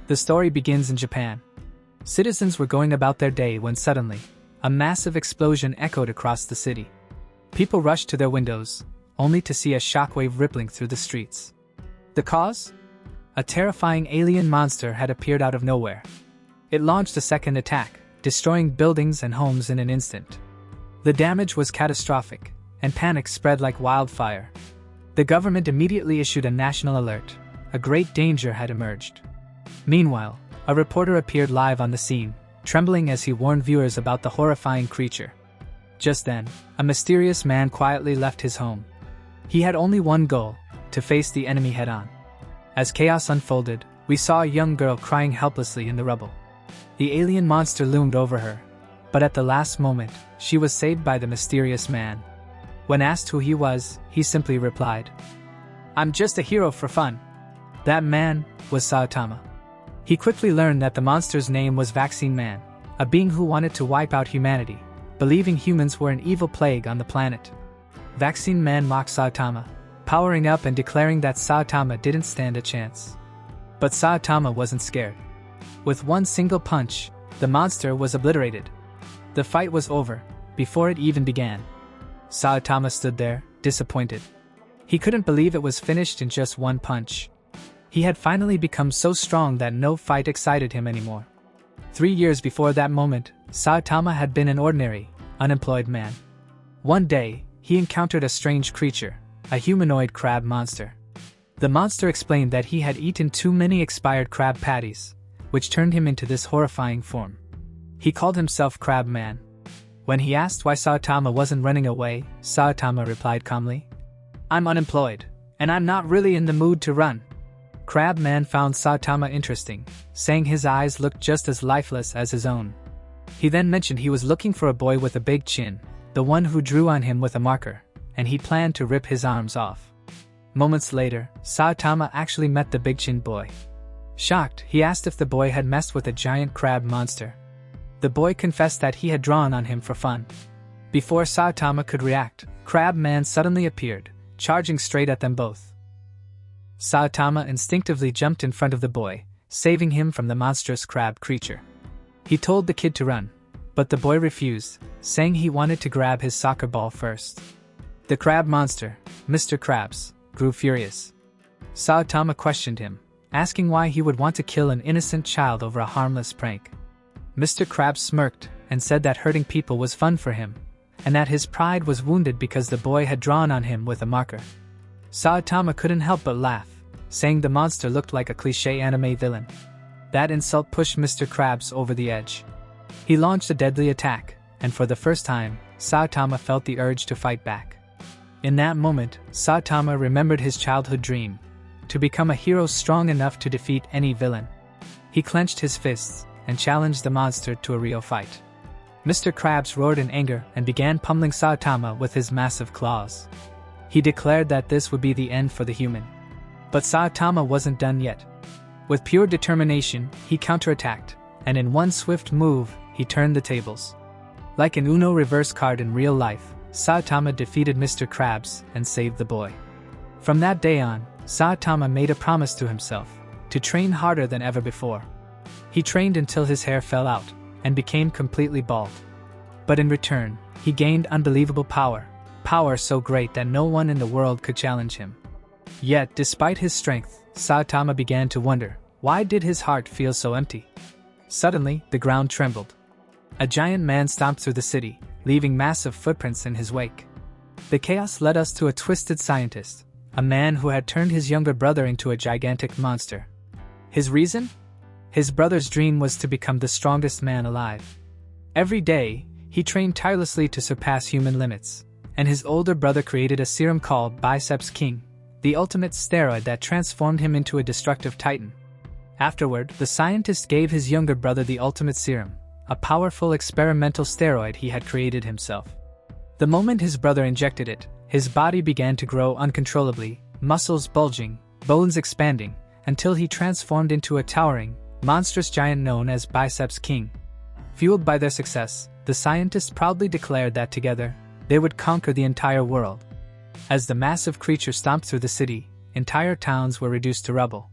The story begins in Japan. Citizens were going about their day when suddenly, a massive explosion echoed across the city. People rushed to their windows, only to see a shockwave rippling through the streets. The cause? A terrifying alien monster had appeared out of nowhere. It launched a second attack, destroying buildings and homes in an instant. The damage was catastrophic, and panic spread like wildfire. The government immediately issued a national alert. A great danger had emerged. Meanwhile, a reporter appeared live on the scene, trembling as he warned viewers about the horrifying creature. Just then, a mysterious man quietly left his home. He had only one goal: to face the enemy head-on. As chaos unfolded, we saw a young girl crying helplessly in the rubble. The alien monster loomed over her, but at the last moment, she was saved by the mysterious man. When asked who he was, he simply replied, "I'm just a hero for fun." That man was Saitama. He quickly learned that the monster's name was Vaccine Man, a being who wanted to wipe out humanity, believing humans were an evil plague on the planet. Vaccine Man mocked Saitama, powering up and declaring that Saitama didn't stand a chance. But Saitama wasn't scared. With one single punch, the monster was obliterated. The fight was over, before it even began. Saitama stood there, disappointed. He couldn't believe it was finished in just one punch. He had finally become so strong that no fight excited him anymore. 3 years before that moment, Saitama had been an ordinary, unemployed man. One day, he encountered a strange creature, a humanoid crab monster. The monster explained that he had eaten too many expired crab patties, which turned him into this horrifying form. He called himself Crab Man. When he asked why Saitama wasn't running away, Saitama replied calmly, "I'm unemployed, and I'm not really in the mood to run." Crab Man found Saitama interesting, saying his eyes looked just as lifeless as his own. He then mentioned he was looking for a boy with a big chin, the one who drew on him with a marker, and he planned to rip his arms off. Moments later, Saitama actually met the big chin boy. Shocked, he asked if the boy had messed with a giant crab monster. The boy confessed that he had drawn on him for fun. Before Saitama could react, Crab Man suddenly appeared, charging straight at them both. Saitama instinctively jumped in front of the boy, saving him from the monstrous crab creature. He told the kid to run, but the boy refused, saying he wanted to grab his soccer ball first. The crab monster, Mr. Krabs, grew furious. Saitama questioned him, asking why he would want to kill an innocent child over a harmless prank. Mr. Krabs smirked and said that hurting people was fun for him, and that his pride was wounded because the boy had drawn on him with a marker. Saitama couldn't help but laugh, saying the monster looked like a cliché anime villain. That insult pushed Mr. Krabs over the edge. He launched a deadly attack, and for the first time, Saitama felt the urge to fight back. In that moment, Saitama remembered his childhood dream, to become a hero strong enough to defeat any villain. He clenched his fists and challenged the monster to a real fight. Mr. Krabs roared in anger and began pummeling Saitama with his massive claws. He declared that this would be the end for the human. But Saitama wasn't done yet. With pure determination, he counterattacked, and in one swift move, he turned the tables. Like an Uno reverse card in real life, Saitama defeated Mr. Krabs and saved the boy. From that day on, Saitama made a promise to himself, to train harder than ever before. He trained until his hair fell out, and became completely bald. But in return, he gained unbelievable power so great that no one in the world could challenge him. Yet, despite his strength, Saitama began to wonder, why did his heart feel so empty? Suddenly, the ground trembled. A giant man stomped through the city, leaving massive footprints in his wake. The chaos led us to a twisted scientist, a man who had turned his younger brother into a gigantic monster. His reason? His brother's dream was to become the strongest man alive. Every day, he trained tirelessly to surpass human limits, and his older brother created a serum called Biceps King, the ultimate steroid that transformed him into a destructive titan. Afterward, the scientist gave his younger brother the ultimate serum, a powerful experimental steroid he had created himself. The moment his brother injected it, his body began to grow uncontrollably, muscles bulging, bones expanding, until he transformed into a towering, monstrous giant known as Biceps King. Fueled by their success, the scientists proudly declared that together, they would conquer the entire world. As the massive creature stomped through the city, entire towns were reduced to rubble.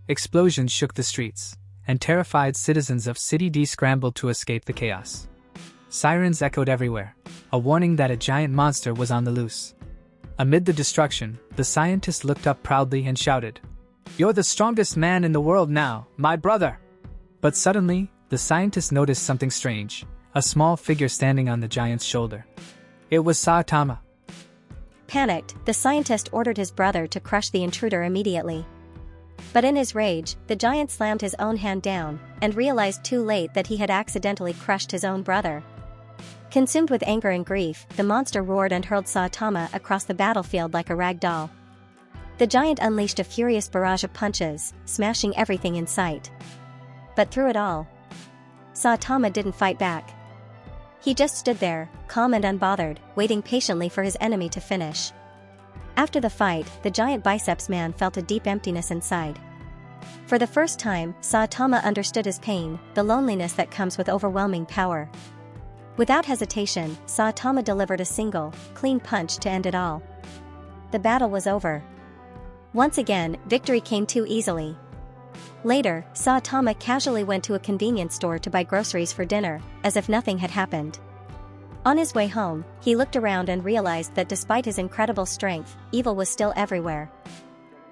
Explosions shook the streets, and terrified citizens of City D scrambled to escape the chaos. Sirens echoed everywhere, a warning that a giant monster was on the loose. Amid the destruction, the scientist looked up proudly and shouted, "You're the strongest man in the world now, my brother!" But suddenly, the scientist noticed something strange, a small figure standing on the giant's shoulder. It was Saitama. Panicked, the scientist ordered his brother to crush the intruder immediately. But in his rage, the giant slammed his own hand down, and realized too late that he had accidentally crushed his own brother. Consumed with anger and grief, the monster roared and hurled Saitama across the battlefield like a rag doll. The giant unleashed a furious barrage of punches, smashing everything in sight. But through it all, Saitama didn't fight back. He just stood there, calm and unbothered, waiting patiently for his enemy to finish. After the fight, the giant biceps man felt a deep emptiness inside. For the first time, Saitama understood his pain, the loneliness that comes with overwhelming power. Without hesitation, Saitama delivered a single, clean punch to end it all. The battle was over. Once again, victory came too easily. Later, Saitama casually went to a convenience store to buy groceries for dinner, as if nothing had happened. On his way home, he looked around and realized that despite his incredible strength, evil was still everywhere.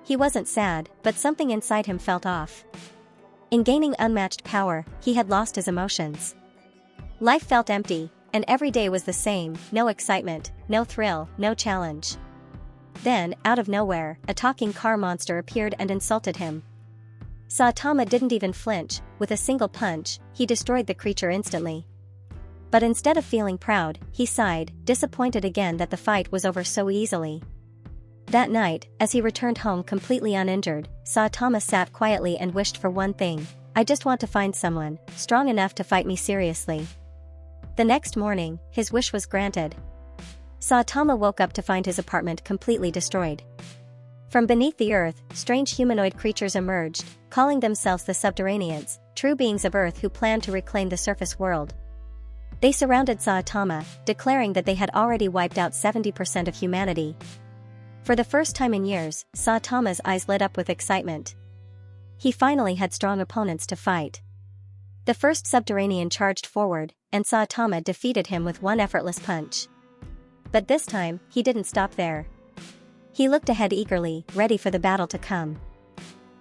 He wasn't sad, but something inside him felt off. In gaining unmatched power, he had lost his emotions. Life felt empty, and every day was the same, no excitement, no thrill, no challenge. Then, out of nowhere, a talking car monster appeared and insulted him. Saitama didn't even flinch. With a single punch, he destroyed the creature instantly. But instead of feeling proud, he sighed, disappointed again that the fight was over so easily. That night, as he returned home completely uninjured, Saitama sat quietly and wished for one thing: "I just want to find someone strong enough to fight me seriously." The next morning, his wish was granted. Saitama woke up to find his apartment completely destroyed. From beneath the earth, strange humanoid creatures emerged, calling themselves the Subterraneans, true beings of Earth who planned to reclaim the surface world. They surrounded Saitama, declaring that they had already wiped out 70% of humanity. For the first time in years, Saitama's eyes lit up with excitement. He finally had strong opponents to fight. The first Subterranean charged forward, and Saitama defeated him with one effortless punch. But this time, he didn't stop there. He looked ahead eagerly, ready for the battle to come.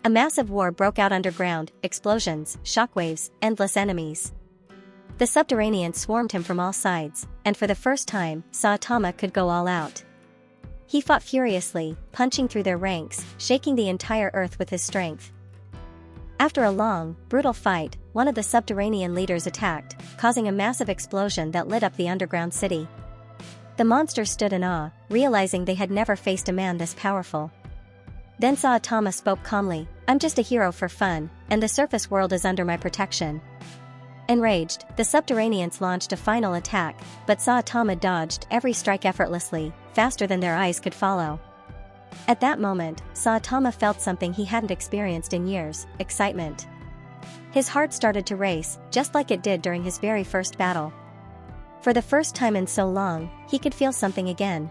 A massive war broke out underground, explosions, shockwaves, endless enemies. The Subterraneans swarmed him from all sides, and for the first time, Saitama could go all out. He fought furiously, punching through their ranks, shaking the entire earth with his strength. After a long, brutal fight, one of the Subterranean leaders attacked, causing a massive explosion that lit up the underground city. The monsters stood in awe, realizing they had never faced a man this powerful. Then Saitama spoke calmly, "I'm just a hero for fun, and the surface world is under my protection." Enraged, the Subterraneans launched a final attack, but Saitama dodged every strike effortlessly, faster than their eyes could follow. At that moment, Saitama felt something he hadn't experienced in years: excitement. His heart started to race, just like it did during his very first battle. For the first time in so long, he could feel something again.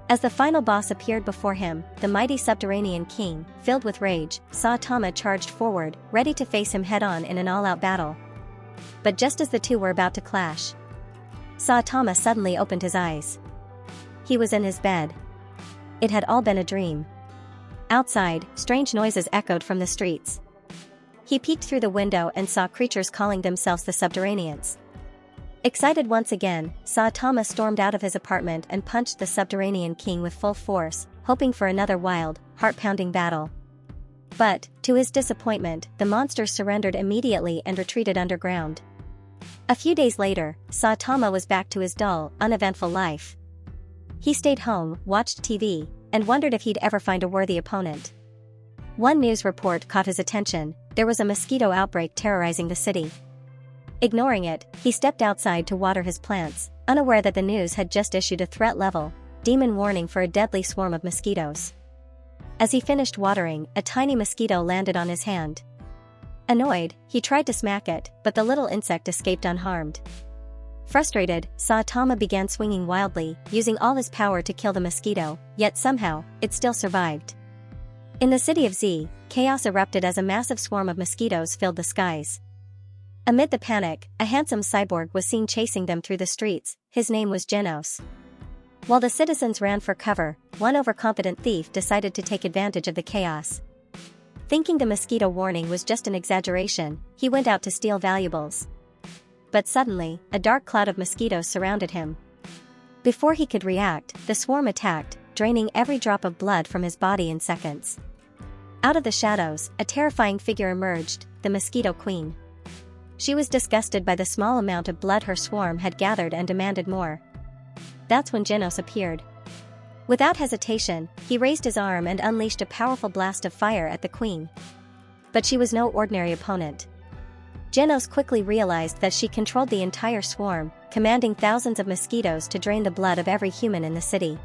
As the final boss appeared before him, the mighty Subterranean king, filled with rage, Saitama charged forward, ready to face him head-on in an all-out battle. But just as the two were about to clash, Saitama suddenly opened his eyes. He was in his bed. It had all been a dream. Outside, strange noises echoed from the streets. He peeked through the window and saw creatures calling themselves the Subterraneans. Excited once again, Saitama stormed out of his apartment and punched the Subterranean king with full force, hoping for another wild, heart-pounding battle. But, to his disappointment, the monsters surrendered immediately and retreated underground. A few days later, Saitama was back to his dull, uneventful life. He stayed home, watched TV, and wondered if he'd ever find a worthy opponent. One news report caught his attention: there was a mosquito outbreak terrorizing the city. Ignoring it, he stepped outside to water his plants, unaware that the news had just issued a threat level demon warning for a deadly swarm of mosquitoes. As he finished watering, a tiny mosquito landed on his hand. Annoyed, he tried to smack it, but the little insect escaped unharmed. Frustrated, Saitama began swinging wildly, using all his power to kill the mosquito, yet somehow, it still survived. In the city of Z, chaos erupted as a massive swarm of mosquitoes filled the skies. Amid the panic, a handsome cyborg was seen chasing them through the streets. His name was Genos. While the citizens ran for cover, one overconfident thief decided to take advantage of the chaos. Thinking the mosquito warning was just an exaggeration, he went out to steal valuables. But suddenly, a dark cloud of mosquitoes surrounded him. Before he could react, the swarm attacked, draining every drop of blood from his body in seconds. Out of the shadows, a terrifying figure emerged, the Mosquito Queen. She was disgusted by the small amount of blood her swarm had gathered and demanded more. That's when Genos appeared. Without hesitation, he raised his arm and unleashed a powerful blast of fire at the queen. But she was no ordinary opponent. Genos quickly realized that she controlled the entire swarm, commanding thousands of mosquitoes to drain the blood of every human in the city.